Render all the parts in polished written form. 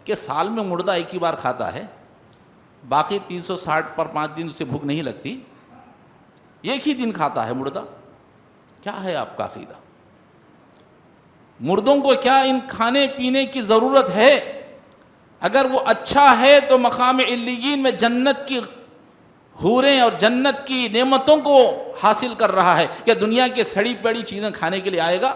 کہ سال میں مردہ ایک ہی بار کھاتا ہے، باقی 360 پر 5 دن اسے بھوک نہیں لگتی، ایک ہی دن کھاتا ہے مردہ؟ کیا ہے آپ کا عقیدہ؟ مردوں کو کیا ان کھانے پینے کی ضرورت ہے؟ اگر وہ اچھا ہے تو مقام علیین میں جنت کی حوریں اور جنت کی نعمتوں کو حاصل کر رہا ہے، کہ دنیا کے سڑی پڑی چیزیں کھانے کے لیے آئے گا؟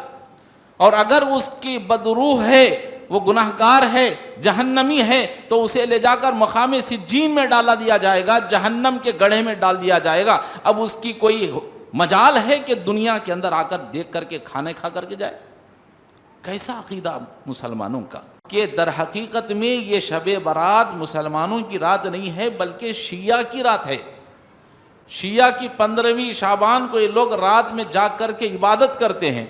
اور اگر اس کی بدروح ہے، وہ گناہگار ہے، جہنمی ہے، تو اسے لے جا کر مقام سجین میں ڈالا دیا جائے گا، جہنم کے گڑھے میں ڈال دیا جائے گا۔ اب اس کی کوئی مجال ہے کہ دنیا کے اندر آ کر دیکھ کر کے کھانے کھا کر کے جائے؟ کیسا عقیدہ مسلمانوں کا، کہ در حقیقت میں یہ شب برات مسلمانوں کی رات نہیں ہے بلکہ شیعہ کی رات ہے۔ شیعہ کی 15ویں شعبان کو یہ لوگ رات میں جاگ کر کے عبادت کرتے ہیں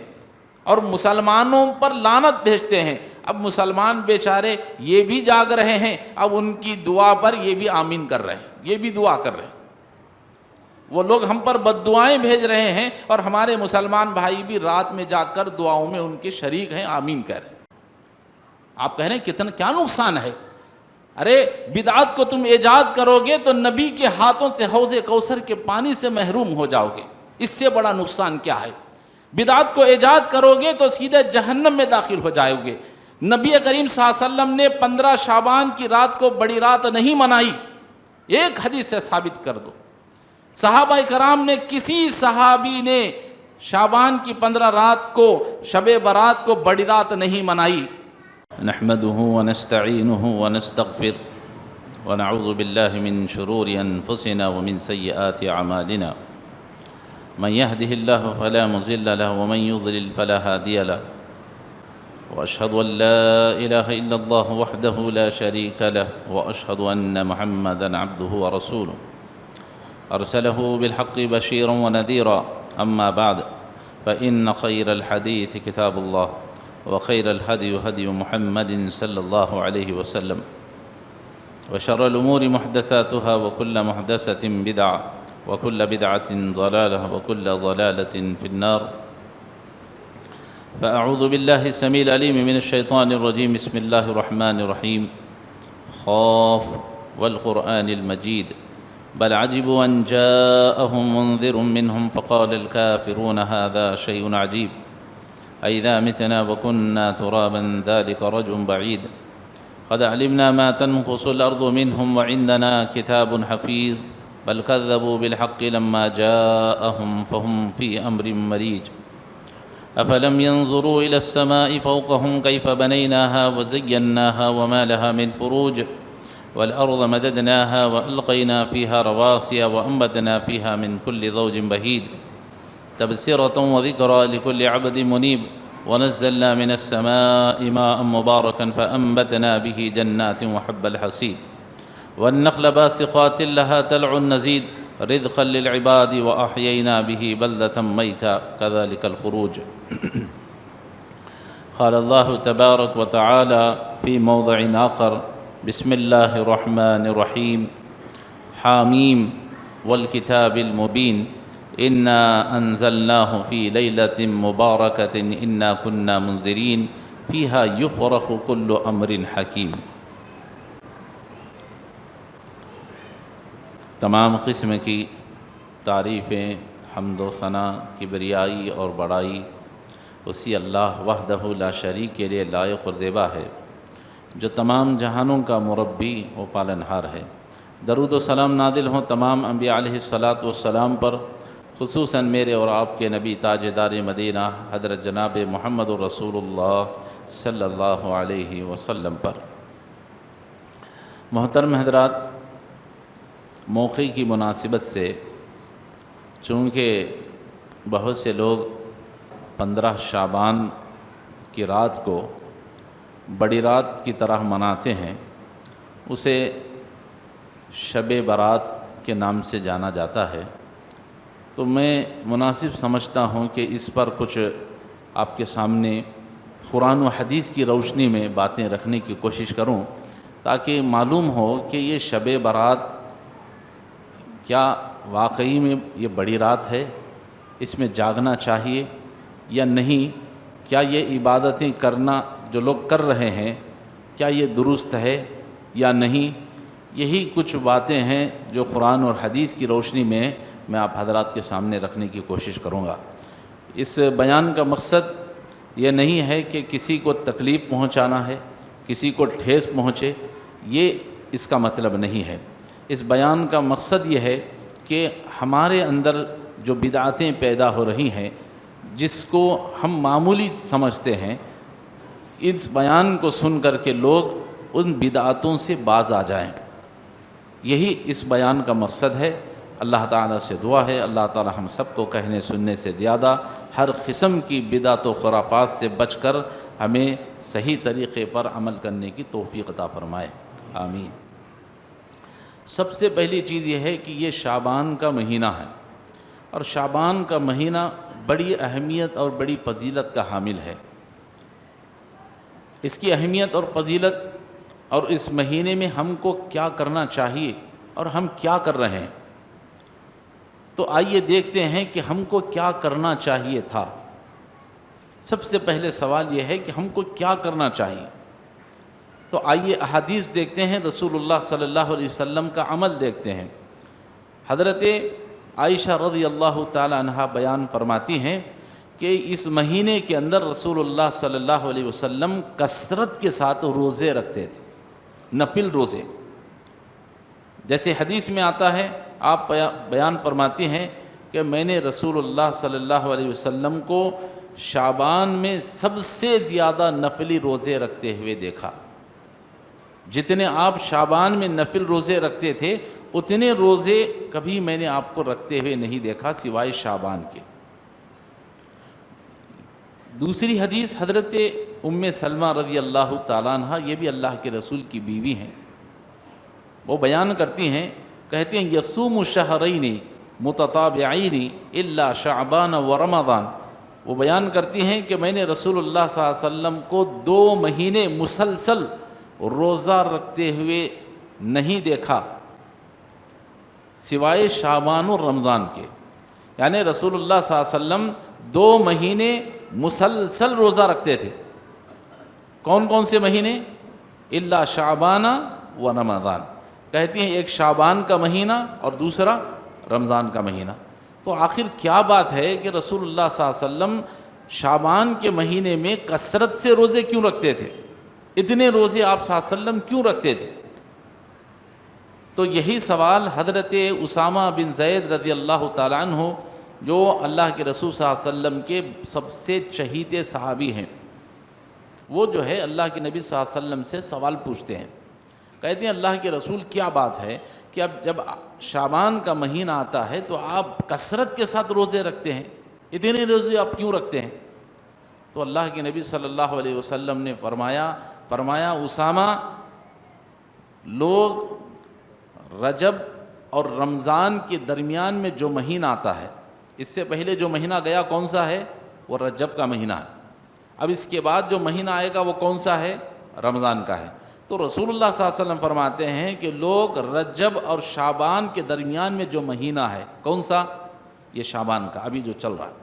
اور مسلمانوں پر لعنت بھیجتے ہیں۔ اب مسلمان بیچارے یہ بھی جاگ رہے ہیں، اب ان کی دعا پر یہ بھی آمین کر رہے ہیں، یہ بھی دعا کر رہے ہیں۔ وہ لوگ ہم پر بد دعائیں بھیج رہے ہیں اور ہمارے مسلمان بھائی بھی رات میں جا کر دعاؤں میں ان کے شریک ہیں، آمین کہہ رہے ہیں۔ آپ کہہ رہے ہیں کتنا کیا نقصان ہے؟ ارے بدعت کو تم ایجاد کرو گے تو نبی کے ہاتھوں سے حوض کوثر کے پانی سے محروم ہو جاؤ گے، اس سے بڑا نقصان کیا ہے؟ بدعت کو ایجاد کرو گے تو سیدھے جہنم میں داخل ہو جاؤ گے۔ نبی کریم صلی اللہ علیہ وسلم نے 15 شعبان کی رات کو بڑی رات نہیں منائی، ایک حدیث سے ثابت کر دو۔ صحابہ کرام نے کسی صحابی نے شعبان کی 15 رات کو، شب برات کو بڑی رات نہیں منائی۔ نحمده ونستعینه ونستغفر ونعوذ باللہ من شرور انفسنا ومن سیئات اعمالنا من يهده الله فلا مضل له ومن يضلل فلا هادي له واشهد ان لا اله الا الله وحده لا شريك له واشهد ان محمدا عبده ورسوله ارسله بالحق بشيرا ونذيرا اما بعد فان خير الحديث كتاب الله وخير الهدي هدي محمد صلى الله عليه وسلم وشر الامور محدثاتها وكل محدثة بدعة وكل بدعة ضلالة وكل ضلالة في النار فأعوذ بالله السميع العليم من الشيطان الرجيم بسم الله الرحمن الرحيم خاف والقرآن المجيد بل عجبوا أن جاءهم منذر منهم فقال الكافرون هذا شيء عجيب أئذا متنا وكنا ترابا ذلك رجع بعيد قد علمنا ما تنقص الأرض منهم وعندنا كتاب حفيظ بل كذبوا بالحق لما جاءهم فهم في أمر مريج أفلم ينظروا إلى السماء فوقهم كيف بنيناها وزيناها وما لها من فروج والأرض مددناها وألقينا فيها رواسي وأنبتنا فيها من كل زوج بهيج تبصرة وذكرى لكل عبد منيب ونزلنا من السماء ماء مباركا فأنبتنا به جنات وحب الحصيد والنخل باسقات لها تلع نزيد رزقا للعباد وأحيينا به بلدة ميتا كذلك الخروج قال الله تبارك وتعالى في موضع آخر بسم الله الرحمن الرحيم حاميم والكتاب المبين إنا أنزلناه في ليلة مباركة إنا كنا منذرين فيها يفرق كل أمر حكيم۔ تمام قسم کی تعریفیں، حمد و ثنا، کبریائی اور بڑائی اسی اللہ وحدہ لا شریک کے لیے لائق اور زیبا ہے، جو تمام جہانوں کا مربی و پالنہار ہے۔ درود و سلام نازل ہوں تمام انبیاء علیہ الصلاۃ والسلام پر، خصوصاً میرے اور آپ کے نبی تاجدار مدینہ حضرت جناب محمد رسول اللہ صلی اللہ علیہ وسلم پر۔ محترم حضرات، موقع کی مناسبت سے چونکہ بہت سے لوگ 15 شعبان کی رات کو بڑی رات کی طرح مناتے ہیں، اسے شب برات کے نام سے جانا جاتا ہے، تو میں مناسب سمجھتا ہوں کہ اس پر کچھ آپ کے سامنے قرآن و حدیث کی روشنی میں باتیں رکھنے کی کوشش کروں، تاکہ معلوم ہو کہ یہ شب برات کیا واقعی میں یہ بڑی رات ہے، اس میں جاگنا چاہیے یا نہیں، کیا یہ عبادتیں کرنا جو لوگ کر رہے ہیں کیا یہ درست ہے یا نہیں؟ یہی کچھ باتیں ہیں جو قرآن اور حدیث کی روشنی میں آپ حضرات کے سامنے رکھنے کی کوشش کروں گا۔ اس بیان کا مقصد یہ نہیں ہے کہ کسی کو تکلیف پہنچانا ہے، کسی کو ٹھیس پہنچے، یہ اس کا مطلب نہیں ہے۔ اس بیان کا مقصد یہ ہے کہ ہمارے اندر جو بدعتیں پیدا ہو رہی ہیں، جس کو ہم معمولی سمجھتے ہیں، اس بیان کو سن کر کے لوگ ان بدعتوں سے باز آ جائیں، یہی اس بیان کا مقصد ہے۔ اللہ تعالیٰ سے دعا ہے اللہ تعالیٰ ہم سب کو کہنے سننے سے زیادہ ہر قسم کی بدعت و خرافات سے بچ کر ہمیں صحیح طریقے پر عمل کرنے کی توفیق عطا فرمائے، آمین۔ سب سے پہلی چیز یہ ہے کہ یہ شعبان کا مہینہ ہے، اور شعبان کا مہینہ بڑی اہمیت اور بڑی فضیلت کا حامل ہے۔ اس کی اہمیت اور فضیلت اور اس مہینے میں ہم کو کیا کرنا چاہیے اور ہم کیا کر رہے ہیں، تو آئیے دیکھتے ہیں کہ ہم کو کیا کرنا چاہیے تھا۔ سب سے پہلے سوال یہ ہے کہ ہم کو کیا کرنا چاہیے، تو آئیے احادیث دیکھتے ہیں، رسول اللہ صلی اللہ علیہ وسلم کا عمل دیکھتے ہیں۔ حضرت عائشہ رضی اللہ تعالی عنہا بیان فرماتی ہیں کہ اس مہینے کے اندر رسول اللہ صلی اللہ علیہ وسلم کثرت کے ساتھ روزے رکھتے تھے، نفل روزے۔ جیسے حدیث میں آتا ہے، آپ بیان فرماتی ہیں کہ میں نے رسول اللہ صلی اللہ علیہ وسلم کو شعبان میں سب سے زیادہ نفلی روزے رکھتے ہوئے دیکھا۔ جتنے آپ شعبان میں نفل روزے رکھتے تھے، اتنے روزے کبھی میں نے آپ کو رکھتے ہوئے نہیں دیکھا سوائے شعبان کے۔ دوسری حدیث حضرت ام سلمہ رضی اللہ تعالیٰ عنہ، یہ بھی اللہ کے رسول کی بیوی ہیں، وہ بیان کرتی ہیں، کہتے ہیں یصوم الشہرین متتابعین الا شعبان و رمضان۔ وہ بیان کرتی ہیں کہ میں نے رسول اللہ صلی اللہ علیہ وسلم کو 2 مہینے مسلسل روزہ رکھتے ہوئے نہیں دیکھا سوائے شعبان و رمضان کے۔ یعنی رسول اللہ صلی اللہ علیہ وسلم 2 مہینے مسلسل روزہ رکھتے تھے۔ کون کون سے مہینے؟ الا شعبان و رمضان، کہتی ہیں ایک شعبان کا مہینہ اور دوسرا رمضان کا مہینہ۔ تو آخر کیا بات ہے کہ رسول اللہ صلی اللہ علیہ وسلم شعبان کے مہینے میں کثرت سے روزے کیوں رکھتے تھے؟ اتنے روزے آپ صلی اللہ علیہ وسلم کیوں رکھتے تھے؟ تو یہی سوال حضرت اسامہ بن زید رضی اللہ تعالیٰ عنہ، جو اللہ کے رسول صلی اللہ علیہ وسلم کے سب سے چہیتے صحابی ہیں، وہ جو ہے اللہ کے نبی صلی اللہ علیہ وسلم سے سوال پوچھتے ہیں، کہتے ہیں اللہ کے رسول کیا بات ہے کہ اب جب شعبان کا مہینہ آتا ہے تو آپ کثرت کے ساتھ روزے رکھتے ہیں، اتنے روزے آپ کیوں رکھتے ہیں؟ تو اللہ کے نبی صلی اللہ علیہ وسلم نے فرمایا اسامہ، لوگ رجب اور رمضان کے درمیان میں جو مہینہ آتا ہے، اس سے پہلے جو مہینہ گیا کون سا ہے؟ وہ رجب کا مہینہ ہے۔ اب اس کے بعد جو مہینہ آئے گا وہ کون سا ہے؟ رمضان کا ہے۔ تو رسول اللہ صلی اللہ علیہ وسلم فرماتے ہیں کہ لوگ رجب اور شعبان کے درمیان میں جو مہینہ ہے، کون سا؟ یہ شعبان کا ابھی جو چل رہا ہے۔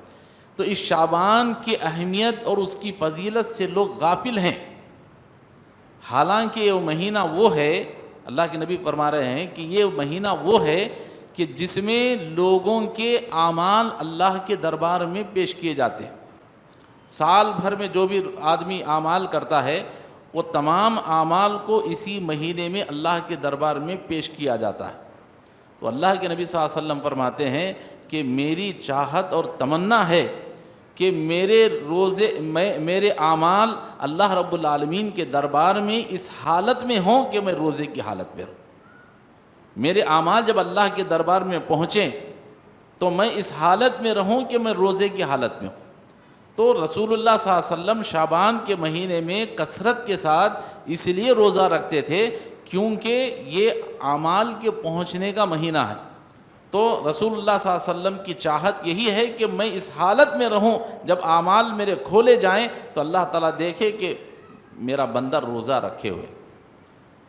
تو اس شعبان کی اہمیت اور اس کی فضیلت سے لوگ غافل ہیں، حالانکہ یہ مہینہ وہ ہے، اللہ کے نبی فرما رہے ہیں کہ یہ مہینہ وہ ہے کہ جس میں لوگوں کے اعمال اللہ کے دربار میں پیش کیے جاتے ہیں۔ سال بھر میں جو بھی آدمی اعمال کرتا ہے، وہ تمام اعمال کو اسی مہینے میں اللہ کے دربار میں پیش کیا جاتا ہے۔ تو اللہ کے نبی صلی اللہ علیہ وسلم فرماتے ہیں کہ میری چاہت اور تمنا ہے کہ میرے اعمال اللہ رب العالمین کے دربار میں اس حالت میں ہوں کہ میں روزے کی حالت میں رہوں۔ میرے اعمال جب اللہ کے دربار میں پہنچیں تو میں اس حالت میں رہوں کہ میں روزے کی حالت میں ہوں۔ تو رسول اللہ صلی اللہ علیہ وسلم شعبان کے مہینے میں کثرت کے ساتھ اس لیے روزہ رکھتے تھے کیونکہ یہ اعمال کے پہنچنے کا مہینہ ہے۔ تو رسول اللہ صلی اللہ علیہ وسلم کی چاہت یہی ہے کہ میں اس حالت میں رہوں، جب اعمال میرے کھولے جائیں تو اللہ تعالیٰ دیکھے کہ میرا بندہ روزہ رکھے ہوئے۔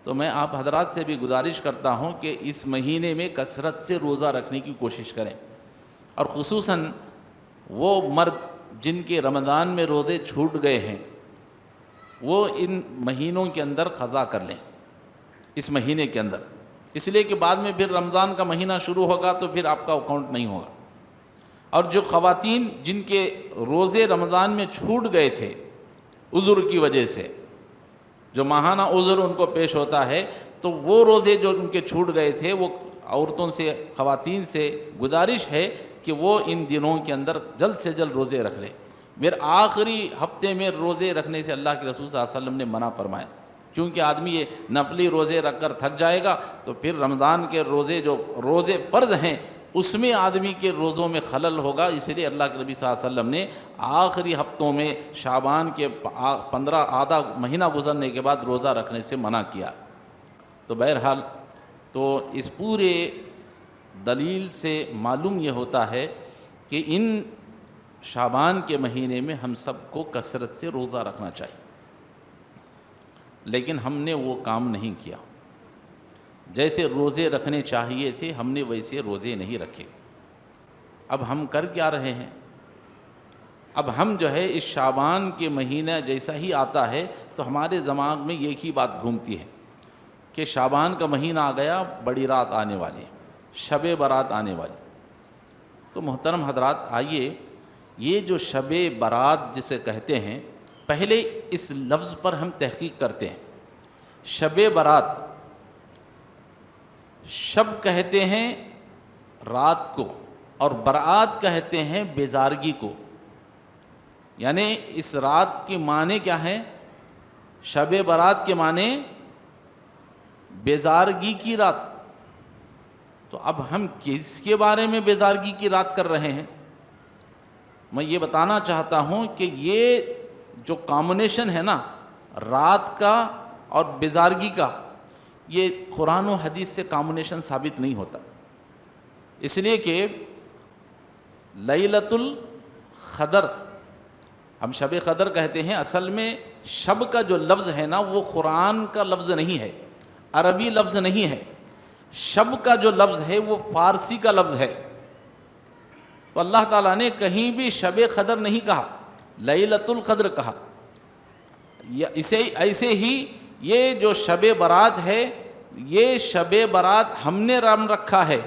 تو میں آپ حضرات سے بھی گزارش کرتا ہوں کہ اس مہینے میں کثرت سے روزہ رکھنے کی کوشش کریں، اور خصوصاً وہ مرد جن کے رمضان میں روزے چھوٹ گئے ہیں، وہ ان مہینوں کے اندر قضا کر لیں، اس مہینے کے اندر، اس لیے کہ بعد میں پھر رمضان کا مہینہ شروع ہوگا تو پھر آپ کا اکاؤنٹ نہیں ہوگا۔ اور جو خواتین جن کے روزے رمضان میں چھوٹ گئے تھے عذر کی وجہ سے، جو ماہانہ عذر ان کو پیش ہوتا ہے، تو وہ روزے جو ان کے چھوٹ گئے تھے، وہ عورتوں سے، خواتین سے گزارش ہے کہ وہ ان دنوں کے اندر جلد سے جلد روزے رکھ لیں۔ پھر آخری ہفتے میں روزے رکھنے سے اللہ کے رسول صلی اللہ علیہ وسلم نے منع فرمایا، کیونکہ آدمی یہ نفلی روزے رکھ کر تھک جائے گا تو پھر رمضان کے روزے جو روزے فرض ہیں اس میں آدمی کے روزوں میں خلل ہوگا، اس لیے اللہ کے نبی صلی اللہ علیہ وسلم نے آخری ہفتوں میں شعبان کے 15 آدھا مہینہ گزرنے کے بعد روزہ رکھنے سے منع کیا۔ تو بہرحال تو اس پورے دلیل سے معلوم یہ ہوتا ہے کہ ان شعبان کے مہینے میں ہم سب کو کثرت سے روزہ رکھنا چاہیے، لیکن ہم نے وہ کام نہیں کیا۔ جیسے روزے رکھنے چاہیے تھے ہم نے ویسے روزے نہیں رکھے۔ اب ہم کر کیا رہے ہیں؟ اب ہم جو ہے اس شعبان کے مہینہ جیسا ہی آتا ہے تو ہمارے دماغ میں ایک ہی بات گھومتی ہے کہ شعبان کا مہینہ آ گیا، بڑی رات آنے والی، شب برات آنے والی۔ تو محترم حضرات، آئیے یہ جو شب برات جسے کہتے ہیں، پہلے اس لفظ پر ہم تحقیق کرتے ہیں۔ شب برات، شب کہتے ہیں رات کو اور برات کہتے ہیں بیزارگی کو، یعنی اس رات کے معنی کیا ہے؟ شب برات کے معنی بیزارگی کی رات۔ تو اب ہم کس کے بارے میں بیزارگی کی رات کر رہے ہیں؟ میں یہ بتانا چاہتا ہوں کہ یہ جو کامبینیشن ہے نا رات کا اور بیزارگی کا، یہ قرآن و حدیث سے کامبینیشن ثابت نہیں ہوتا، اس لیے کہ لیلۃ القدر، ہم شب قدر کہتے ہیں، اصل میں شب کا جو لفظ ہے نا وہ قرآن کا لفظ نہیں ہے، عربی لفظ نہیں ہے۔ شب کا جو لفظ ہے وہ فارسی کا لفظ ہے۔ تو اللہ تعالیٰ نے کہیں بھی شب قدر نہیں کہا، لیلۃ القدر کہا۔ ایسے ہی یہ جو شب برات ہے، یہ شب برات ہم نے نام رکھا ہے،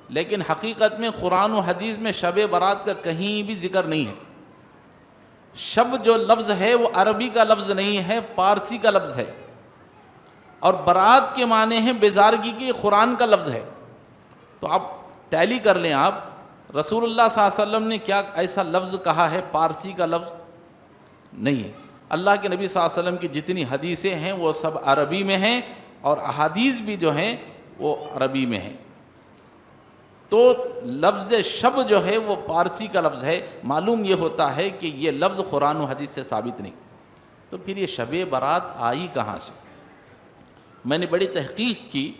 لیکن حقیقت میں قرآن و حدیث میں شب برات کا کہیں بھی ذکر نہیں ہے۔ شب جو لفظ ہے وہ عربی کا لفظ نہیں ہے، فارسی کا لفظ ہے، اور برات کے معنی ہیں بیزارگی کی، قرآن کا لفظ ہے۔ تو آپ ٹیلی کر لیں، آپ رسول اللہ صلی اللہ علیہ وسلم نے کیا ایسا لفظ کہا ہے فارسی کا لفظ؟ نہیں ہے۔ اللہ کے نبی صلی اللہ علیہ وسلم کی جتنی حدیثیں ہیں وہ سب عربی میں ہیں، اور احادیث بھی جو ہیں وہ عربی میں ہیں۔ تو لفظ شب جو ہے وہ فارسی کا لفظ ہے، معلوم یہ ہوتا ہے کہ یہ لفظ قرآن و حدیث سے ثابت نہیں۔ تو پھر یہ شب برات آئی کہاں سے؟ میں نے بڑی تحقیق کی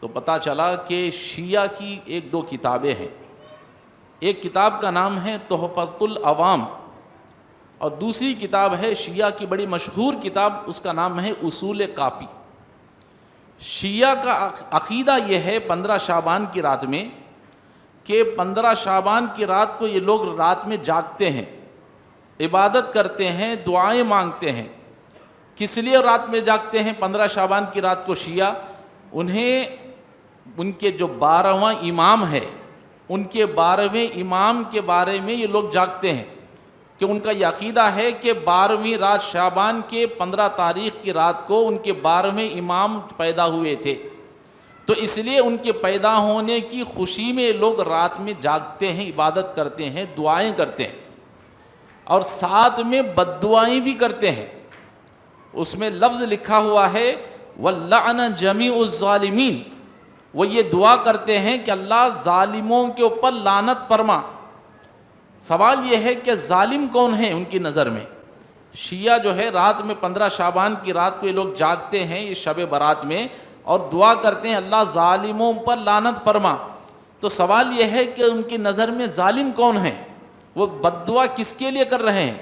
تو پتہ چلا کہ شیعہ کی ایک دو کتابیں ہیں۔ ایک کتاب کا نام ہے تحفۃ العوام، اور دوسری کتاب ہے شیعہ کی بڑی مشہور کتاب، اس کا نام ہے اصول کافی۔ شیعہ کا عقیدہ یہ ہے 15 شعبان کی رات میں کہ 15 شعبان کی رات کو یہ لوگ رات میں جاگتے ہیں، عبادت کرتے ہیں، دعائیں مانگتے ہیں۔ کس لیے رات میں جاگتے ہیں 15 شعبان کی رات کو شیعہ؟ انہیں ان کے جو 12واں امام ہے، ان کے 12ویں امام کے بارے میں یہ لوگ جاگتے ہیں کہ ان کا یہ عقیدہ ہے کہ 12ویں رات شعبان کے 15 تاریخ کی رات کو ان کے 12ویں امام پیدا ہوئے تھے، تو اس لیے ان کے پیدا ہونے کی خوشی میں لوگ رات میں جاگتے ہیں، عبادت کرتے ہیں، دعائیں کرتے ہیں، اور ساتھ میں بد دعائیں بھی کرتے ہیں۔ اس میں لفظ لکھا ہوا ہے وَلَّعْنَ جَمِيعُ الظَّالِمِينَ، وہ یہ دعا کرتے ہیں کہ اللہ ظالموں کے اوپر لعنت فرما۔ سوال یہ ہے کہ ظالم کون ہیں ان کی نظر میں؟ شیعہ جو ہے رات میں 15 شعبان کی رات کو یہ لوگ جاگتے ہیں اس شب برات میں اور دعا کرتے ہیں اللہ ظالموں پر لعنت فرما۔ تو سوال یہ ہے کہ ان کی نظر میں ظالم کون ہیں؟ وہ بد دعا کس کے لیے کر رہے ہیں؟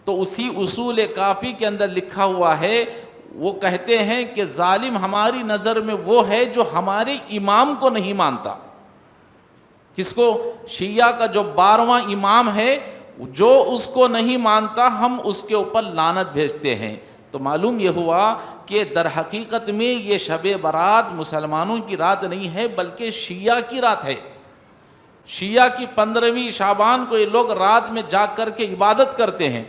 تو اسی اصول کافی کے اندر لکھا ہوا ہے، وہ کہتے ہیں کہ ظالم ہماری نظر میں وہ ہے جو ہمارے امام کو نہیں مانتا۔ کس کو؟ شیعہ کا جو 12واں امام ہے جو اس کو نہیں مانتا ہم اس کے اوپر لعنت بھیجتے ہیں۔ تو معلوم یہ ہوا کہ در حقیقت میں یہ شب برات مسلمانوں کی رات نہیں ہے بلکہ شیعہ کی رات ہے۔ شیعہ کی 15ویں شعبان کو یہ لوگ رات میں جاگ کر کے عبادت کرتے ہیں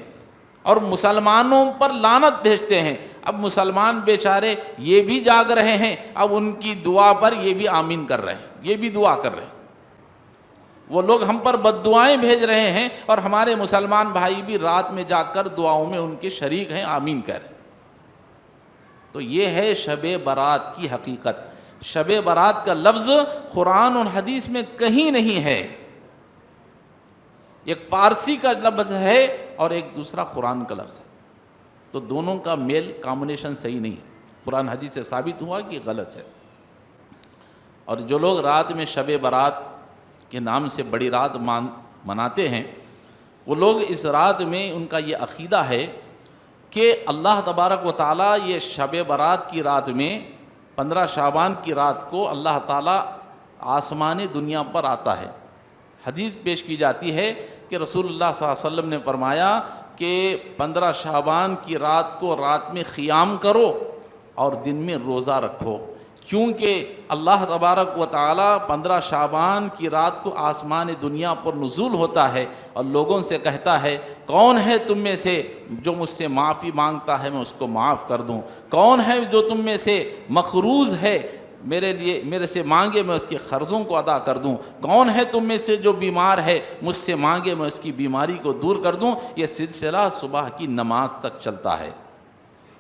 اور مسلمانوں پر لعنت بھیجتے ہیں۔ اب مسلمان بیچارے یہ بھی جاگ رہے ہیں، اب ان کی دعا پر یہ بھی آمین کر رہے ہیں، یہ بھی دعا کر رہے ہیں۔ وہ لوگ ہم پر بد دعائیں بھیج رہے ہیں اور ہمارے مسلمان بھائی بھی رات میں جا کر دعاؤں میں ان کے شریک ہیں، آمین کہہ رہے ہیں۔ تو یہ ہے شب برات کی حقیقت۔ شب برات کا لفظ قرآن اور حدیث میں کہیں نہیں ہے، ایک فارسی کا لفظ ہے اور ایک دوسرا قرآن کا لفظ ہے، تو دونوں کا میل کامبینیشن صحیح نہیں ہے، قرآن حدیث سے ثابت ہوا کہ غلط ہے۔ اور جو لوگ رات میں شب برات کے نام سے بڑی رات مناتے ہیں، وہ لوگ اس رات میں ان کا یہ عقیدہ ہے کہ اللہ تبارک و تعالیٰ یہ شب برات کی رات میں 15 شعبان کی رات کو اللہ تعالیٰ آسمان دنیا پر آتا ہے۔ حدیث پیش کی جاتی ہے کہ رسول اللہ صلی اللہ علیہ وسلم نے فرمایا کہ 15 شعبان کی رات کو رات میں قیام کرو اور دن میں روزہ رکھو، کیونکہ اللہ تبارک و تعالیٰ 15 شعبان کی رات کو آسمان دنیا پر نزول ہوتا ہے اور لوگوں سے کہتا ہے کون ہے تم میں سے جو مجھ سے معافی مانگتا ہے میں اس کو معاف کر دوں، کون ہے جو تم میں سے مقروض ہے میرے سے مانگے میں اس کے قرضوں کو ادا کر دوں، کون ہے تم میں سے جو بیمار ہے مجھ سے مانگے میں اس کی بیماری کو دور کر دوں۔ یہ سلسلہ صبح کی نماز تک چلتا ہے،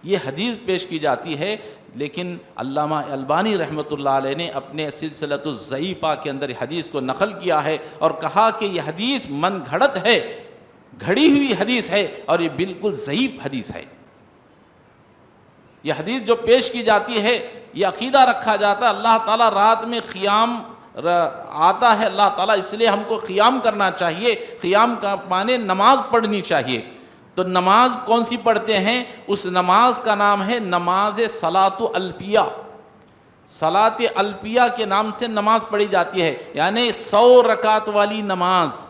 یہ حدیث پیش کی جاتی ہے، لیکن علامہ البانی رحمۃ اللہ علیہ نے اپنے سلسلۃ الضعیفہ کے اندر حدیث کو نقل کیا ہے اور کہا کہ یہ حدیث من گھڑت ہے، گھڑی ہوئی حدیث ہے اور یہ بالکل ضعیف حدیث ہے۔ یہ حدیث جو پیش کی جاتی ہے، یہ عقیدہ رکھا جاتا ہے اللہ تعالیٰ رات میں قیام آتا ہے، اللہ تعالیٰ اس لیے ہم کو قیام کرنا چاہیے، قیام کا معنی نماز پڑھنی چاہیے۔ تو نماز کون سی پڑھتے ہیں؟ اس نماز کا نام ہے نماز صلاۃ الفیہ۔ صلاۃ الفیہ کے نام سے نماز پڑھی جاتی ہے، یعنی 100 رکعت والی نماز۔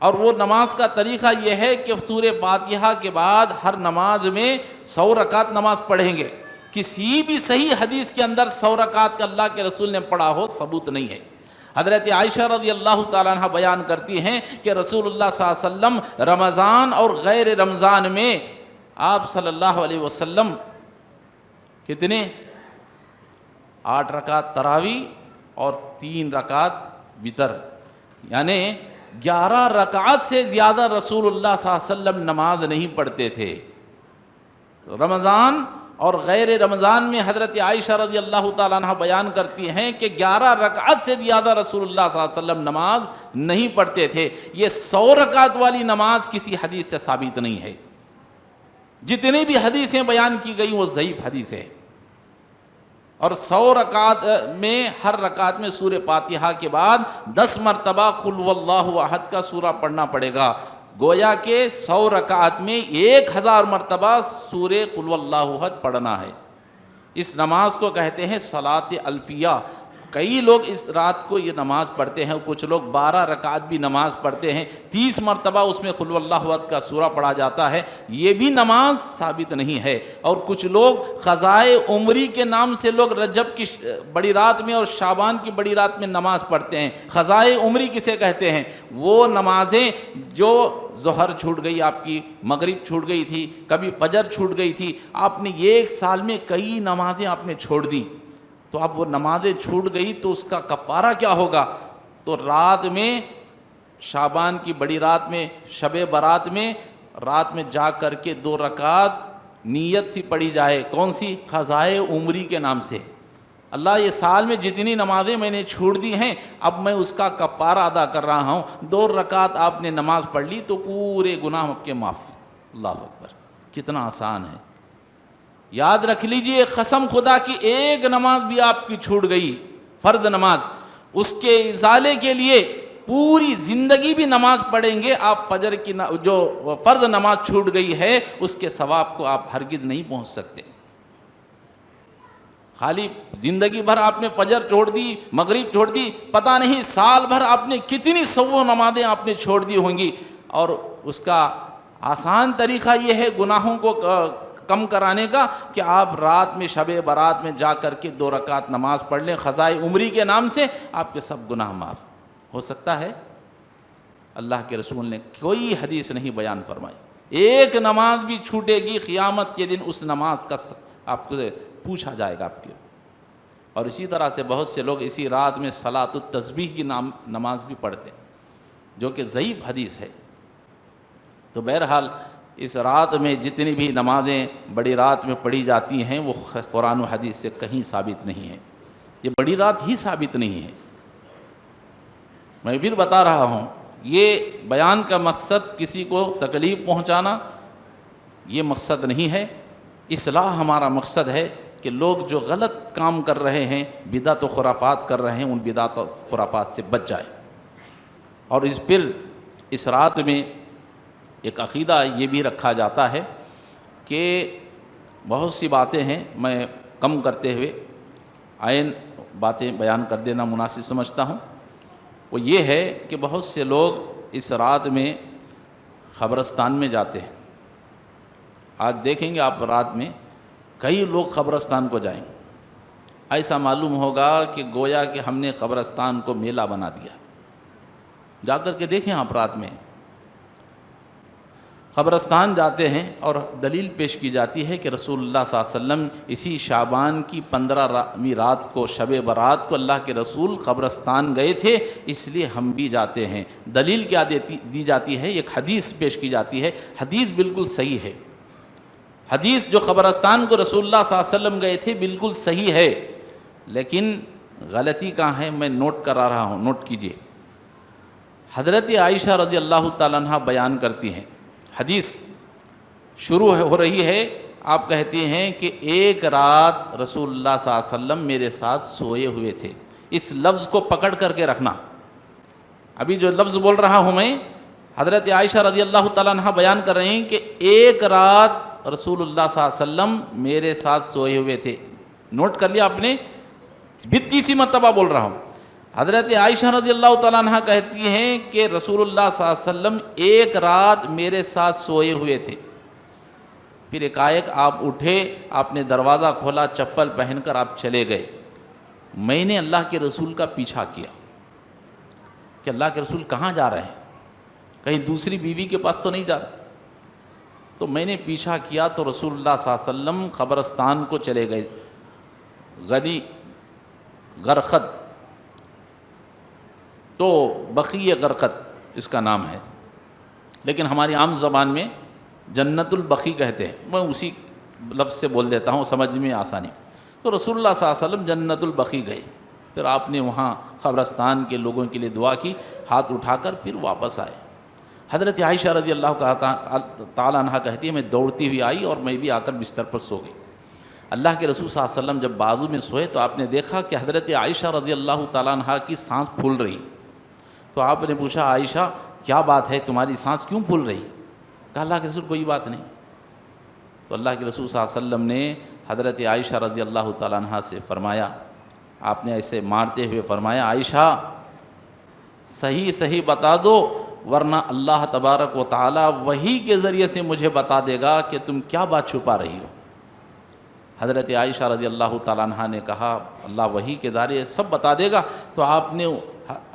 اور وہ نماز کا طریقہ یہ ہے کہ سورہ فاتحہ کے بعد ہر نماز میں 100 رکعت نماز پڑھیں گے۔ کسی بھی صحیح حدیث کے اندر 100 رکعت کا اللہ کے رسول نے پڑھا ہو ثبوت نہیں ہے۔ حضرت عائشہ رضی اللہ تعالیٰ عنہ بیان کرتی ہیں کہ رسول اللہ صلی اللہ علیہ وسلم رمضان اور غیر رمضان میں آپ صلی اللہ علیہ وسلم کتنے 8 رکعت تراویح اور 3 رکعت وتر، یعنی 11 رکعت سے زیادہ رسول اللہ صلی اللہ علیہ وسلم نماز نہیں پڑھتے تھے۔ رمضان اور غیر رمضان میں حضرت عائشہ رضی اللہ تعالیٰ عنہ بیان کرتی ہیں کہ 11 رکعت سے زیادہ رسول اللہ صلی اللہ علیہ وسلم نماز نہیں پڑھتے تھے۔ یہ 100 رکعت والی نماز کسی حدیث سے ثابت نہیں ہے، جتنی بھی حدیثیں بیان کی گئی وہ ضعیف حدیث ہے۔ اور 100 رکعت میں ہر رکعت میں سورہ فاتحہ کے بعد 10 مرتبہ قل هو اللہ احد کا سورہ پڑھنا پڑے گا، گویا کہ 100 رکعت میں 1000 مرتبہ سورہ قل هو اللہ احد پڑھنا ہے۔ اس نماز کو کہتے ہیں صلاۃ الفیہ۔ کئی لوگ اس رات کو یہ نماز پڑھتے ہیں، کچھ لوگ 12 رکعت بھی نماز پڑھتے ہیں، 30 مرتبہ اس میں قل هو اللہ احد کا سورہ پڑھا جاتا ہے، یہ بھی نماز ثابت نہیں ہے۔ اور کچھ لوگ قضائے عمری کے نام سے لوگ رجب کی بڑی رات میں اور شعبان کی بڑی رات میں نماز پڑھتے ہیں۔ قضائے عمری کسے کہتے ہیں؟ وہ نمازیں جو ظہر چھوٹ گئی، آپ کی مغرب چھوٹ گئی تھی، کبھی فجر چھوٹ گئی تھی، آپ نے ایک سال میں کئی نمازیں آپ نے چھوڑ دیں، تو اب وہ نمازیں چھوٹ گئی تو اس کا کفارہ کیا ہوگا؟ تو رات میں شعبان کی بڑی رات میں شب برات میں رات میں جا کر کے 2 رکعت نیت سی پڑھی جائے، کون سی؟ قضائے عمری کے نام سے، اللہ یہ سال میں جتنی نمازیں میں نے چھوڑ دی ہیں اب میں اس کا کفارہ ادا کر رہا ہوں۔ 2 رکعت آپ نے نماز پڑھ لی تو پورے گناہ آپ کے معاف۔ اللہ اکبر، کتنا آسان ہے۔ یاد رکھ لیجئے، قسم خدا کی ایک نماز بھی آپ کی چھوٹ گئی، فرض نماز، اس کے ازالے کے لیے پوری زندگی بھی نماز پڑھیں گے آپ، فجر کی جو فرض نماز چھوٹ گئی ہے اس کے ثواب کو آپ ہرگز نہیں پہنچ سکتے۔ خالی زندگی بھر آپ نے فجر چھوڑ دی، مغرب چھوڑ دی، پتہ نہیں سال بھر آپ نے کتنی 100 نمازیں آپ نے چھوڑ دی ہوں گی، اور اس کا آسان طریقہ یہ ہے گناہوں کو کم کرانے کا کہ آپ رات میں شب برات میں جا کر کے 2 رکعت نماز پڑھ لیں قضائے عمری کے نام سے، آپ کے سب گناہ معاف ہو سکتا ہے۔ اللہ کے رسول نے کوئی حدیث نہیں بیان فرمائی، ایک نماز بھی چھوٹے گی قیامت کے دن اس نماز کا آپ کو پوچھا جائے گا آپ کے۔ اور اسی طرح سے بہت سے لوگ اسی رات میں صلاۃ التسبیح کی نماز بھی پڑھتے ہیں، جو کہ ضعیف حدیث ہے۔ تو بہرحال اس رات میں جتنی بھی نمازیں بڑی رات میں پڑھی جاتی ہیں وہ قرآن و حدیث سے کہیں ثابت نہیں ہے، یہ بڑی رات ہی ثابت نہیں ہے۔ میں پھر بتا رہا ہوں، یہ بیان کا مقصد کسی کو تکلیف پہنچانا یہ مقصد نہیں ہے، اصلاح ہمارا مقصد ہے کہ لوگ جو غلط کام کر رہے ہیں، بدعت و خرافات کر رہے ہیں، ان بدعت و خرافات سے بچ جائے۔ اور پھر اس رات میں ایک عقیدہ یہ بھی رکھا جاتا ہے کہ بہت سی باتیں ہیں، میں کم کرتے ہوئے عین باتیں بیان کر دینا مناسب سمجھتا ہوں۔ وہ یہ ہے کہ بہت سے لوگ اس رات میں قبرستان میں جاتے ہیں۔ آج دیکھیں گے آپ رات میں کئی لوگ قبرستان کو جائیں گے، ایسا معلوم ہوگا کہ گویا کہ ہم نے قبرستان کو میلہ بنا دیا۔ جا کر کے دیکھیں آپ رات میں قبرستان جاتے ہیں اور دلیل پیش کی جاتی ہے کہ رسول اللہ صلی اللہ علیہ وسلم اسی شعبان کی 15ویں رات کو شب برات کو اللہ کے رسول قبرستان گئے تھے، اس لیے ہم بھی جاتے ہیں۔ دلیل کیا دی جاتی ہے؟ ایک حدیث پیش کی جاتی ہے، حدیث بالکل صحیح ہے، حدیث جو قبرستان کو رسول اللہ صلی اللہ علیہ وسلم گئے تھے بالکل صحیح ہے، لیکن غلطی کہاں ہے میں نوٹ کرا رہا ہوں، نوٹ کیجئے۔ حضرت عائشہ رضی اللہ تعالیٰ عنہ بیان کرتی ہیں، حدیث شروع ہو رہی ہے، آپ کہتی ہیں کہ ایک رات رسول اللہ صلی اللہ علیہ وسلم میرے ساتھ سوئے ہوئے تھے۔ اس لفظ کو پکڑ کر کے رکھنا، ابھی جو لفظ بول رہا ہوں میں، حضرت عائشہ رضی اللہ تعالیٰ عنہ بیان کر رہے ہیں کہ ایک رات رسول اللہ صلی اللہ علیہ وسلم میرے ساتھ سوئے ہوئے تھے۔ نوٹ کر لیا آپ نے، 32 مرتبہ بول رہا ہوں۔ حضرت عائشہ رضی اللہ تعالیٰ عنہ کہتی ہیں کہ رسول اللہ صلی اللہ علیہ وسلم ایک رات میرے ساتھ سوئے ہوئے تھے، پھر ایک آپ اٹھے، آپ نے دروازہ کھولا، چپل پہن کر آپ چلے گئے۔ میں نے اللہ کے رسول کا پیچھا کیا کہ اللہ کے رسول کہاں جا رہے ہیں، کہیں دوسری بیوی کے پاس تو نہیں جا رہے؟ تو میں نے پیچھا کیا تو رسول اللہ صلی اللہ علیہ وسلم قبرستان کو چلے گئے، غنی غرقد، تو بقیع غرقد اس کا نام ہے، لیکن ہماری عام زبان میں جنت البقیع کہتے ہیں، میں اسی لفظ سے بول دیتا ہوں سمجھ میں آسانی۔ تو رسول اللہ صلی اللہ علیہ وسلم جنت البقیع گئے، پھر آپ نے وہاں قبرستان کے لوگوں کے لیے دعا کی، ہاتھ اٹھا کر پھر واپس آئے۔ حضرت عائشہ رضی اللہ تعالیٰ عنہ کہتی ہے میں دوڑتی ہوئی آئی اور میں بھی آ کر بستر پر سو گئی۔ اللہ کے رسول صلی اللہ علیہ وسلم جب بازو میں سوئے تو آپ نے دیکھا کہ حضرت عائشہ رضی اللہ تعالیٰ عنہ کی سانس پھول رہی، تو آپ نے پوچھا عائشہ کیا بات ہے، تمہاری سانس کیوں پھول رہی؟ کہا اللہ کے رسول کوئی بات نہیں۔ تو اللہ کے رسول صلی اللہ علیہ وسلم نے حضرت عائشہ رضی اللہ تعالیٰ عنہ سے فرمایا، آپ نے ایسے مارتے ہوئے فرمایا عائشہ صحیح صحیح بتا دو، ورنہ اللہ تبارک و تعالی وحی کے ذریعے سے مجھے بتا دے گا کہ تم کیا بات چھپا رہی ہو۔ حضرت عائشہ رضی اللہ تعالیٰ عنہ نے کہا اللہ وحی کے ذریعے سب بتا دے گا، تو آپ نے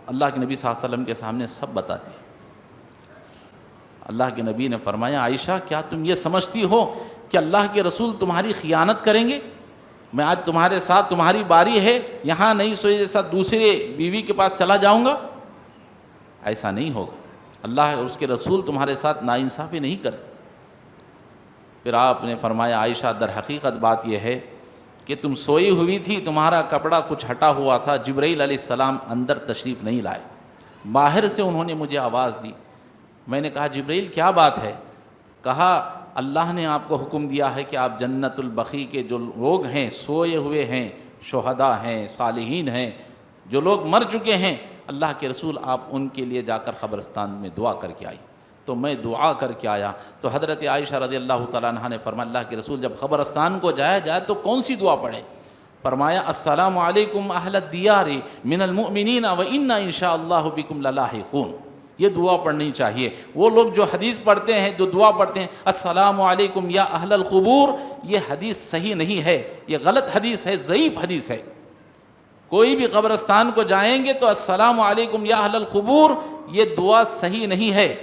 اللہ کے نبی صلی اللہ علیہ وسلم کے سامنے سب بتا دیا۔ اللہ کے نبی نے فرمایا عائشہ کیا تم یہ سمجھتی ہو کہ اللہ کے رسول تمہاری خیانت کریں گے؟ میں آج تمہارے ساتھ، تمہاری باری ہے، یہاں نہیں سوئے جیسا دوسرے بیوی کے پاس چلا جاؤں گا؟ ایسا نہیں ہوگا، اللہ اور اس کے رسول تمہارے ساتھ ناانصافی نہیں کرتے۔ پھر آپ نے فرمایا عائشہ در حقیقت بات یہ ہے کہ تم سوئی ہوئی تھی، تمہارا کپڑا کچھ ہٹا ہوا تھا، جبرائیل علیہ السلام اندر تشریف نہیں لائے، باہر سے انہوں نے مجھے آواز دی، میں نے کہا جبرائیل کیا بات ہے؟ کہا اللہ نے آپ کو حکم دیا ہے کہ آپ جنت البقیع کے جو لوگ ہیں، سوئے ہوئے ہیں، شہداء ہیں، صالحین ہیں، جو لوگ مر چکے ہیں، اللہ کے رسول آپ ان کے لیے جا کر قبرستان میں دعا کر کے آئی۔ تو میں دعا کر کے آیا تو حضرت عائشہ رضی اللہ تعالیٰ عنہ نے فرمایا اللہ کے رسول جب قبرستان کو جائے تو کون سی دعا پڑھے؟ فرمایا السلام علیکم اہل الدیار من المؤمنین و انا ان شاء اللہ بکم للاحقون، یہ دعا پڑھنی چاہیے۔ وہ لوگ جو حدیث پڑھتے ہیں، جو دعا پڑھتے ہیں السلام علیکم یا اہل القبور، یہ حدیث صحیح نہیں ہے، یہ غلط حدیث ہے، ضعیف حدیث ہے۔ کوئی بھی قبرستان کو جائیں گے تو السلام علیکم یا اہل القبور، یہ دعا صحیح نہیں ہے۔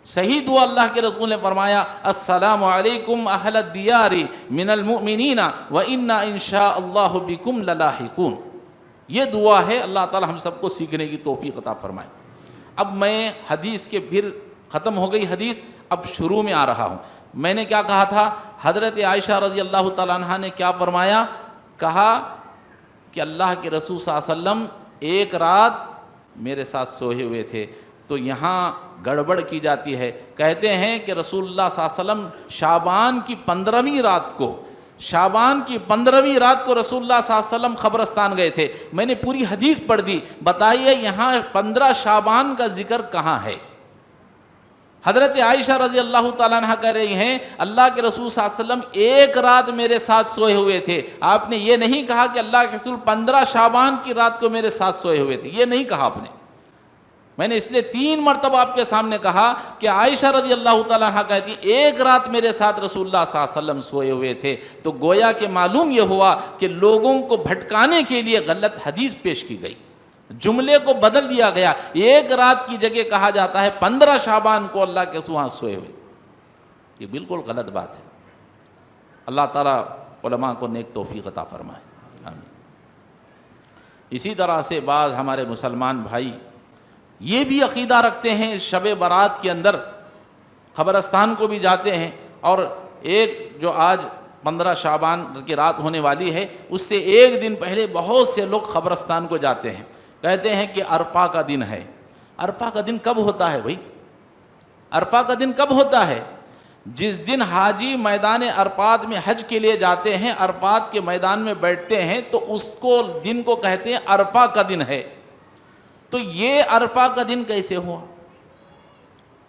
صحیح دعا اللہ کے رسول نے فرمایا السلام علیکم اہل الدیار من المؤمنین وإنا ان شاء اللہ بکم للاحقون۔ یہ دعا ہے، اللہ تعالی ہم سب کو سیکھنے کی توفیق عطا فرمائے۔ اب میں حدیث کے پھر ختم ہو گئی حدیث، اب شروع میں آ رہا ہوں۔ میں نے کیا کہا تھا؟ حضرت عائشہ رضی اللہ تعالیٰ عنہ نے کیا فرمایا؟ کہا کہ اللہ کے رسول صلی اللہ علیہ وسلم ایک رات میرے ساتھ سوئے ہوئے تھے۔ تو یہاں گڑبڑ کی جاتی ہے، کہتے ہیں کہ رسول اللہ صلی اللہ علیہ وسلم شعبان کی 15ویں رات کو، شعبان کی 15ویں رات کو رسول اللہ صلی اللہ علیہ وسلم قبرستان گئے تھے۔ میں نے پوری حدیث پڑھ دی، بتائیے یہاں 15 شعبان کا ذکر کہاں ہے؟ حضرت عائشہ رضی اللہ تعالیٰ عنہ کہہ رہی ہیں اللہ کے رسول صلی اللہ علیہ وسلم ایک رات میرے ساتھ سوئے ہوئے تھے۔ آپ نے یہ نہیں کہا کہ اللہ کے رسول 15 شعبان کی رات کو میرے ساتھ سوئے ہوئے تھے، یہ نہیں کہا آپ نے۔ میں نے اس لیے 3 مرتبہ آپ کے سامنے کہا کہ عائشہ رضی اللہ تعالیٰ عنہ کہتی ایک رات میرے ساتھ رسول اللہ صلی اللہ علیہ وسلم سوئے ہوئے تھے۔ تو گویا کہ معلوم یہ ہوا کہ لوگوں کو بھٹکانے کے لیے غلط حدیث پیش کی گئی، جملے کو بدل دیا گیا۔ ایک رات کی جگہ کہا جاتا ہے 15 شعبان کو اللہ کے رسول سوئے ہوئے، یہ بالکل غلط بات ہے۔ اللہ تعالیٰ علماء کو نیک توفیق عطا فرمائے، آمین۔ اسی طرح سے بعض ہمارے مسلمان بھائی یہ بھی عقیدہ رکھتے ہیں، شب برات کے اندر قبرستان کو بھی جاتے ہیں، اور ایک جو آج 15 شعبان کی رات ہونے والی ہے اس سے ایک دن پہلے بہت سے لوگ قبرستان کو جاتے ہیں، کہتے ہیں کہ عرفہ کا دن ہے۔ عرفہ کا دن کب ہوتا ہے بھائی؟ عرفہ کا دن کب ہوتا ہے؟ جس دن حاجی میدان عرفات میں حج کے لیے جاتے ہیں، عرفات کے میدان میں بیٹھتے ہیں، تو اس کو دن کو کہتے ہیں عرفہ کا دن ہے۔ تو یہ عرفہ کا دن کیسے ہوا؟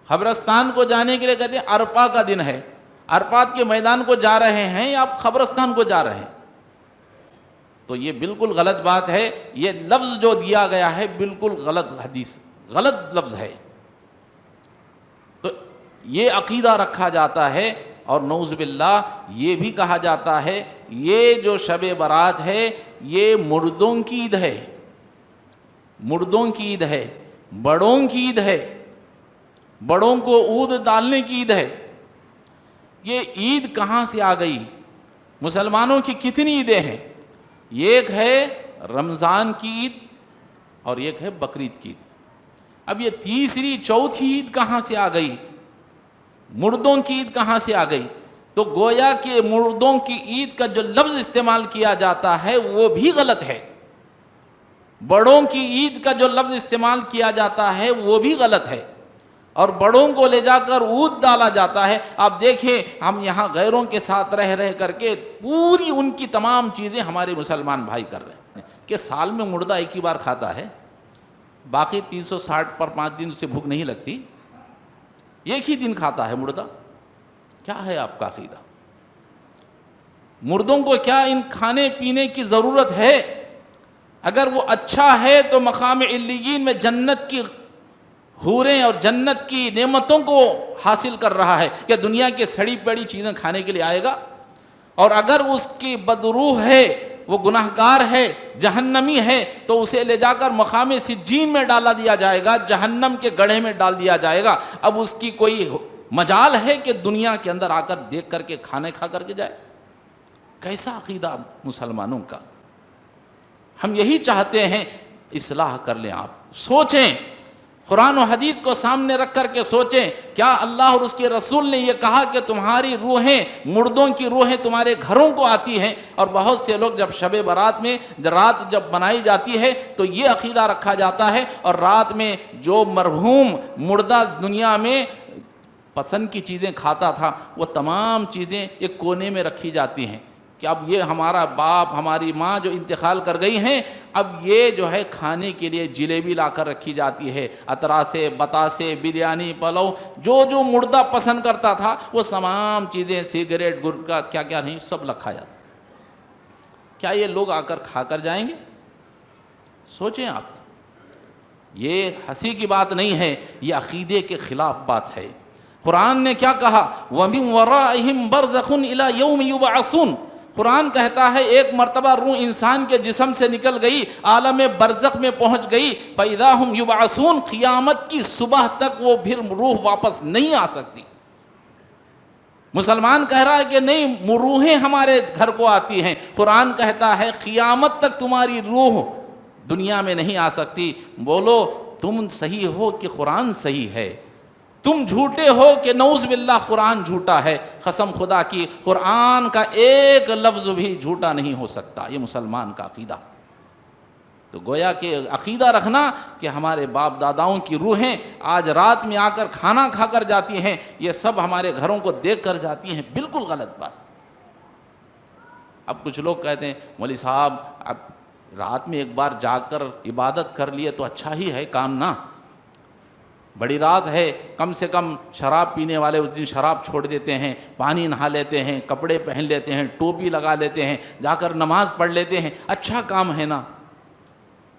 قبرستان کو جانے کے لیے کہتے ہیں عرفہ کا دن ہے، عرفات کے میدان کو جا رہے ہیں یا آپ قبرستان کو جا رہے ہیں؟ تو یہ بالکل غلط بات ہے۔ یہ لفظ جو دیا گیا ہے بالکل غلط حدیث، غلط لفظ ہے۔ تو یہ عقیدہ رکھا جاتا ہے، اور نعوذ باللہ یہ بھی کہا جاتا ہے یہ جو شب برات ہے یہ مردوں کی عید ہے، مردوں کی عید ہے، بڑوں کی عید ہے، بڑوں کو عود ڈالنے کی عید ہے۔ یہ عید کہاں سے آ گئی؟ مسلمانوں کی کتنی عیدیں ہیں؟ ایک ہے رمضان کی عید اور ایک ہے بقرعید کی عید۔ اب یہ تیسری چوتھی عید کہاں سے آ گئی؟ مردوں کی عید کہاں سے آ گئی؟ تو گویا کہ مردوں کی عید کا جو لفظ استعمال کیا جاتا ہے وہ بھی غلط ہے، بڑوں کی عید کا جو لفظ استعمال کیا جاتا ہے وہ بھی غلط ہے، اور بڑوں کو لے جا کر عود ڈالا جاتا ہے۔ آپ دیکھیں ہم یہاں غیروں کے ساتھ رہ کر کے پوری ان کی تمام چیزیں ہمارے مسلمان بھائی کر رہے ہیں کہ سال میں مردہ ایک ہی بار کھاتا ہے، باقی 360 پر 5 دن سے بھوک نہیں لگتی، ایک ہی دن کھاتا ہے مردہ۔ کیا ہے آپ کا عقیدہ؟ مردوں کو کیا ان کھانے پینے کی ضرورت ہے؟ اگر وہ اچھا ہے تو مقام علیین میں جنت کی حوریں اور جنت کی نعمتوں کو حاصل کر رہا ہے، کیا دنیا کے سڑی پڑی چیزیں کھانے کے لیے آئے گا؟ اور اگر اس کی بدروح ہے، وہ گناہگار ہے، جہنمی ہے، تو اسے لے جا کر مقام سجین میں ڈالا دیا جائے گا، جہنم کے گڑھے میں ڈال دیا جائے گا۔ اب اس کی کوئی مجال ہے کہ دنیا کے اندر آ کر دیکھ کر کے کھانے کھا کر کے جائے؟ کیسا عقیدہ مسلمانوں کا؟ ہم یہی چاہتے ہیں اصلاح کر لیں۔ آپ سوچیں، قرآن و حدیث کو سامنے رکھ کر کے سوچیں، کیا اللہ اور اس کے رسول نے یہ کہا کہ تمہاری روحیں، مردوں کی روحیں تمہارے گھروں کو آتی ہیں؟ اور بہت سے لوگ جب شب برات میں رات جب منائی جاتی ہے تو یہ عقیدہ رکھا جاتا ہے، اور رات میں جو مرحوم مردہ دنیا میں پسند کی چیزیں کھاتا تھا وہ تمام چیزیں ایک کونے میں رکھی جاتی ہیں کہ اب یہ ہمارا باپ ہماری ماں جو انتقال کر گئی ہیں، اب یہ جو ہے کھانے کے لیے جلیبی لا کر رکھی جاتی ہے، اتراسے، بتاسے، بریانی، پلو، جو مردہ پسند کرتا تھا وہ تمام چیزیں، سگریٹ، گٹکا، کیا کیا نہیں، سب رکھا جاتا۔ کیا یہ لوگ آ کر کھا کر جائیں گے؟ سوچیں آپ، یہ ہنسی کی بات نہیں ہے، یہ عقیدے کے خلاف بات ہے۔ قرآن نے کیا کہا؟ وَمِن وَرَائِهِمْ بَرْزَخٌ إِلَى يَوْمِ يُبْعَثُونَ۔ قرآن کہتا ہے ایک مرتبہ روح انسان کے جسم سے نکل گئی، عالم برزخ میں پہنچ گئی، فَإِذَا هُمْ يُبْعَثُونَ، قیامت کی صبح تک وہ پھر روح واپس نہیں آ سکتی۔ مسلمان کہہ رہا ہے کہ نہیں، روحیں ہمارے گھر کو آتی ہیں، قرآن کہتا ہے قیامت تک تمہاری روح دنیا میں نہیں آ سکتی۔ بولو تم صحیح ہو کہ قرآن صحیح ہے؟ تم جھوٹے ہو کہ نعوذ باللہ قرآن جھوٹا ہے؟ قسم خدا کی قرآن کا ایک لفظ بھی جھوٹا نہیں ہو سکتا، یہ مسلمان کا عقیدہ۔ تو گویا کہ عقیدہ رکھنا کہ ہمارے باپ داداؤں کی روحیں آج رات میں آ کر کھانا کھا کر جاتی ہیں، یہ سب ہمارے گھروں کو دیکھ کر جاتی ہیں، بالکل غلط بات۔ اب کچھ لوگ کہتے ہیں مولوی صاحب اب رات میں ایک بار جاگ کر عبادت کر لیے تو اچھا ہی ہے کام نا، بڑی رات ہے، کم سے کم شراب پینے والے اس دن شراب چھوڑ دیتے ہیں، پانی نہا لیتے ہیں، کپڑے پہن لیتے ہیں، ٹوپی لگا لیتے ہیں، جا کر نماز پڑھ لیتے ہیں، اچھا کام ہے نا۔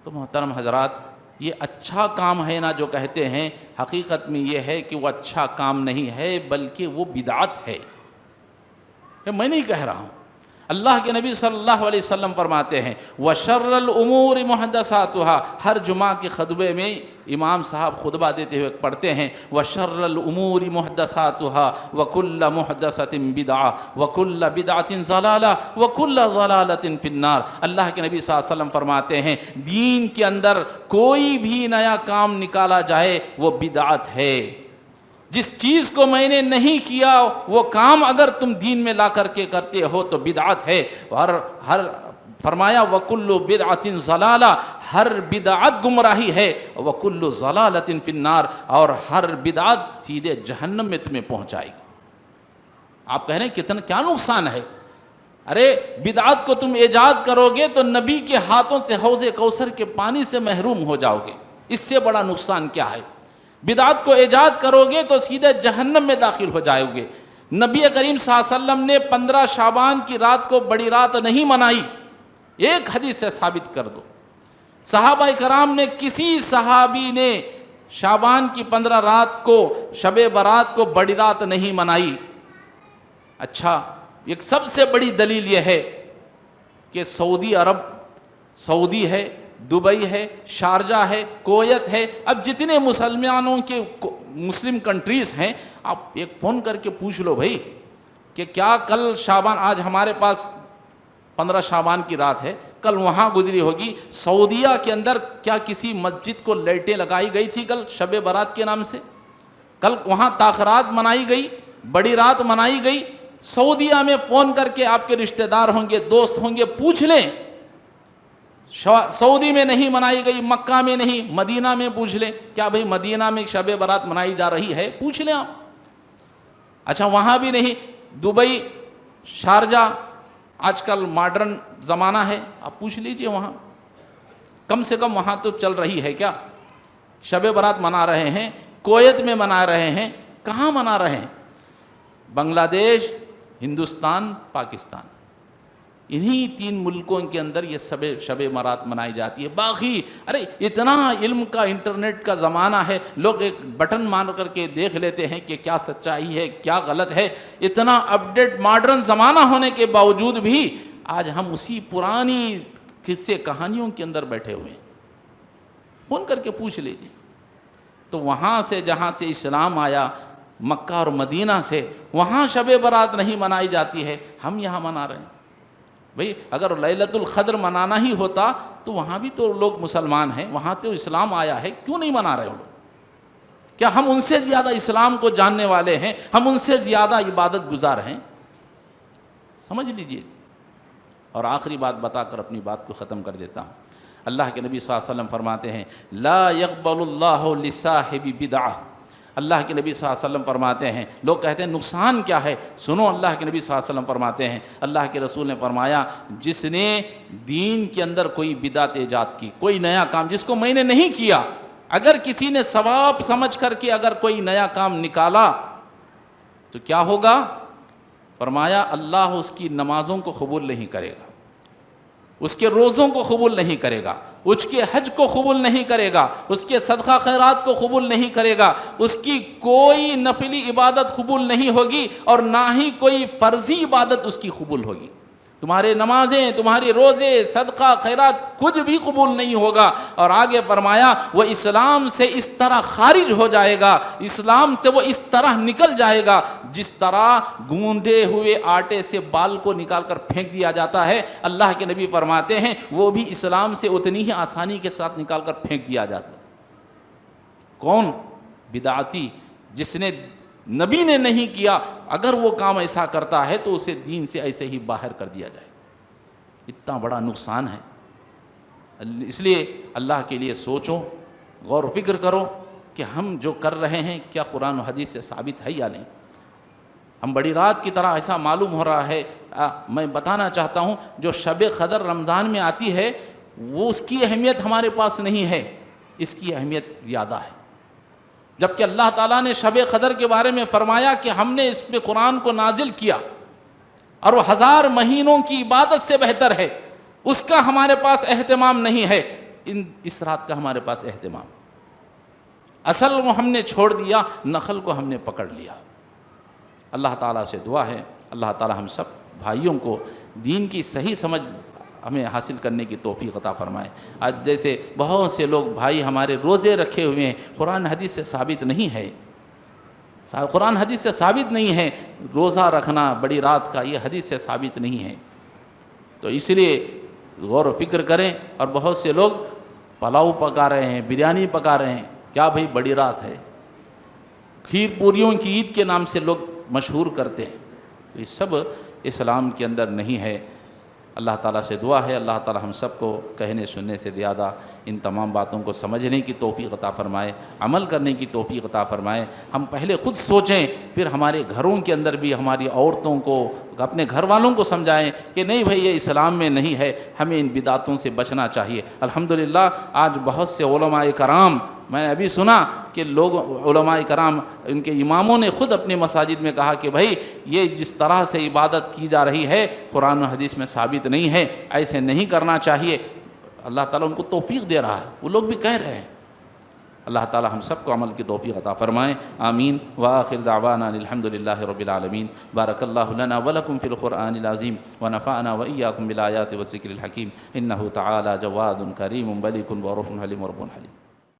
تو محترم حضرات، یہ اچھا کام ہے نا جو کہتے ہیں، حقیقت میں یہ ہے کہ وہ اچھا کام نہیں ہے بلکہ وہ بدعت ہے۔ یہ میں نہیں کہہ رہا ہوں، اللہ کے نبی صلی اللہ علیہ وسلم فرماتے ہیں وَشَرَّ الْأُمُورِ مُحْدَثَاتُهَا، ہر جمعہ کے خطبے میں امام صاحب خطبہ دیتے ہوئے پڑھتے ہیں وَشَرَّ الْأُمُورِ مُحْدَثَاتُهَا وَكُلَّ مُحْدَثَةٍ بِدْعَةٍ وَكُلَّ بِدْعَةٍ ضَلَالَةٍ وَكُلَّ ضَلَالَةٍ فِي النَّارِ۔ اللہ کے نبی صلی اللہ علیہ وسلم فرماتے ہیں دین کے اندر کوئی بھی نیا کام نکالا جائے وہ بدعت ہے۔ جس چیز کو میں نے نہیں کیا وہ کام اگر تم دین میں لا کر کے کرتے ہو تو بدعت ہے۔ اور ہر فرمایا وَكُلُّ بِدْعَةٍ ضَلَالَةٍ، ہر بدعت گمراہی ہے، وَكُلُّ ضَلَالَةٍ فِي النَّارِ، اور ہر بدعت سیدھے جہنم میں تمہیں پہنچائے گی۔ آپ کہہ رہے ہیں کتنا کیا نقصان ہے؟ ارے بدعت کو تم ایجاد کرو گے تو نبی کے ہاتھوں سے حوض کوثر کے پانی سے محروم ہو جاؤ گے، اس سے بڑا نقصان کیا ہے؟ بدعت کو ایجاد کرو گے تو سیدھے جہنم میں داخل ہو جاؤ گے۔ نبی کریم صلی اللہ علیہ وسلم نے 15 شعبان کی رات کو بڑی رات نہیں منائی، ایک حدیث سے ثابت کر دو۔ صحابہ کرام نے کسی صحابی نے شعبان کی 15 رات کو، شب برات کو بڑی رات نہیں منائی۔ اچھا، ایک سب سے بڑی دلیل یہ ہے کہ سعودی عرب، سعودی ہے، دبئی ہے، شارجہ ہے، کویت ہے، اب جتنے مسلمانوں کے مسلم کنٹریز ہیں، آپ ایک فون کر کے پوچھ لو بھائی کہ کیا کل شعبان، آج ہمارے پاس 15 شعبان کی رات ہے، کل وہاں گزری ہوگی، سعودیہ کے اندر کیا کسی مسجد کو لائٹیں لگائی گئی تھی کل شب برات کے نام سے؟ کل وہاں تاخرات منائی گئی، بڑی رات منائی گئی؟ سعودیہ میں فون کر کے آپ کے رشتہ دار ہوں گے، دوست ہوں گے، پوچھ لیں، سعودی میں نہیں منائی گئی، مکہ میں نہیں، مدینہ میں پوچھ لیں، کیا بھئی مدینہ میں شب برات منائی جا رہی ہے؟ پوچھ لیں آپ۔ اچھا وہاں بھی نہیں، دبئی، شارجہ، آج کل ماڈرن زمانہ ہے، آپ پوچھ لیجئے وہاں، کم سے کم وہاں تو چل رہی ہے کیا؟ شب برات منا رہے ہیں، کویت میں منا رہے ہیں، کہاں منا رہے ہیں؟ بنگلہ دیش، ہندوستان، پاکستان، انہی 3 ملکوں کے اندر یہ شب برات منائی جاتی ہے۔ باقی ارے اتنا علم کا، انٹرنیٹ کا زمانہ ہے، لوگ ایک بٹن مار کر کے دیکھ لیتے ہیں کہ کیا سچائی ہے کیا غلط ہے۔ اتنا اپڈیٹ ماڈرن زمانہ ہونے کے باوجود بھی آج ہم اسی پرانی قصے کہانیوں کے اندر بیٹھے ہوئے ہیں۔ فون کر کے پوچھ لیجیے۔ تو وہاں سے جہاں سے اسلام آیا، مکہ اور مدینہ سے، وہاں شب برات نہیں منائی جاتی ہے، ہم یہاں منا رہے ہیں۔ بھئی اگر لیلۃ القدر منانا ہی ہوتا تو وہاں بھی تو لوگ مسلمان ہیں، وہاں تو اسلام آیا ہے، کیوں نہیں منا رہے لوگ؟ کیا ہم ان سے زیادہ اسلام کو جاننے والے ہیں؟ ہم ان سے زیادہ عبادت گزار ہیں؟ سمجھ لیجئے۔ اور آخری بات بتا کر اپنی بات کو ختم کر دیتا ہوں۔ اللہ کے نبی صلی اللہ علیہ وسلم فرماتے ہیں لا يقبل اللہ لصاحب بدعہ۔ اللہ کے نبی صلی اللہ علیہ وسلم فرماتے ہیں، لوگ کہتے ہیں نقصان کیا ہے؟ سنو، اللہ کے نبی صلی اللہ علیہ وسلم فرماتے ہیں، اللہ کے رسول نے فرمایا جس نے دین کے اندر کوئی بدعت ایجاد کی، کوئی نیا کام جس کو میں نے نہیں کیا، اگر کسی نے ثواب سمجھ کر کے اگر کوئی نیا کام نکالا تو کیا ہوگا؟ فرمایا اللہ اس کی نمازوں کو قبول نہیں کرے گا، اس کے روزوں کو قبول نہیں کرے گا، اس کے حج کو قبول نہیں کرے گا، اس کے صدقہ خیرات کو قبول نہیں کرے گا، اس کی کوئی نفلی عبادت قبول نہیں ہوگی اور نہ ہی کوئی فرضی عبادت اس کی قبول ہوگی۔ تمہارے نمازیں، تمہارے روزے، صدقہ خیرات کچھ بھی قبول نہیں ہوگا۔ اور آگے فرمایا وہ اسلام سے اس طرح خارج ہو جائے گا، اسلام سے وہ اس طرح نکل جائے گا جس طرح گوندے ہوئے آٹے سے بال کو نکال کر پھینک دیا جاتا ہے۔ اللہ کے نبی فرماتے ہیں وہ بھی اسلام سے اتنی ہی آسانی کے ساتھ نکال کر پھینک دیا جاتا ہے۔ کون؟ بدعتی، جس نے نبی نے نہیں کیا، اگر وہ کام ایسا کرتا ہے تو اسے دین سے ایسے ہی باہر کر دیا جائے۔ اتنا بڑا نقصان ہے۔ اس لیے اللہ کے لیے سوچو، غور و فکر کرو کہ ہم جو کر رہے ہیں کیا قرآن و حدیث سے ثابت ہے یا نہیں۔ ہم بڑی رات کی طرح ایسا معلوم ہو رہا ہے۔ میں بتانا چاہتا ہوں جو شب قدر رمضان میں آتی ہے وہ اس کی اہمیت ہمارے پاس نہیں ہے، اس کی اہمیت زیادہ ہے۔ جبکہ اللہ تعالیٰ نے شب قدر کے بارے میں فرمایا کہ ہم نے اس پہ قرآن کو نازل کیا اور وہ 1000 مہینوں کی عبادت سے بہتر ہے، اس کا ہمارے پاس اہتمام نہیں ہے، اس رات کا ہمارے پاس اہتمام۔ اصل کو ہم نے چھوڑ دیا، نخل کو ہم نے پکڑ لیا۔ اللہ تعالیٰ سے دعا ہے اللہ تعالیٰ ہم سب بھائیوں کو دین کی صحیح سمجھ ہمیں حاصل کرنے کی توفیق عطا فرمائے۔ آج جیسے بہت سے لوگ بھائی ہمارے روزے رکھے ہوئے ہیں، قرآن حدیث سے ثابت نہیں ہے، قرآن حدیث سے ثابت نہیں ہے روزہ رکھنا بڑی رات کا، یہ حدیث سے ثابت نہیں ہے۔ تو اس لیے غور و فکر کریں۔ اور بہت سے لوگ پلاؤ پکا رہے ہیں، بریانی پکا رہے ہیں، کیا بھائی بڑی رات ہے؟ کھیر پوریوں کی عید کے نام سے لوگ مشہور کرتے ہیں، تو یہ سب اسلام کے اندر نہیں ہے۔ اللہ تعالیٰ سے دعا ہے اللہ تعالیٰ ہم سب کو کہنے سننے سے زیادہ ان تمام باتوں کو سمجھنے کی توفیق عطا فرمائے، عمل کرنے کی توفیق عطا فرمائے۔ ہم پہلے خود سوچیں، پھر ہمارے گھروں کے اندر بھی ہماری عورتوں کو، اپنے گھر والوں کو سمجھائیں کہ نہیں بھائی یہ اسلام میں نہیں ہے، ہمیں ان بدعتوں سے بچنا چاہیے۔ الحمدللہ آج بہت سے علماء کرام، میں ابھی سنا کہ لوگ علماء کرام ان کے اماموں نے خود اپنے مساجد میں کہا کہ بھائی یہ جس طرح سے عبادت کی جا رہی ہے قرآن و حدیث میں ثابت نہیں ہے، ایسے نہیں کرنا چاہیے۔ اللہ تعالیٰ ان کو توفیق دے رہا ہے، وہ لوگ بھی کہہ رہے ہیں۔ اللہ تعالیٰ ہم سب کو عمل کی توفیق عطا فرمائے، آمین۔ وآخر دعوانا الحمدللہ رب العالمین۔ بارک اللہ لنا ولکم فی القرآن العظیم ونفعنا وإیاکم بالآیات والذکر الحکیم، انہ تعالی جواد کریم ملک ورؤوف حلیم رب حلیم۔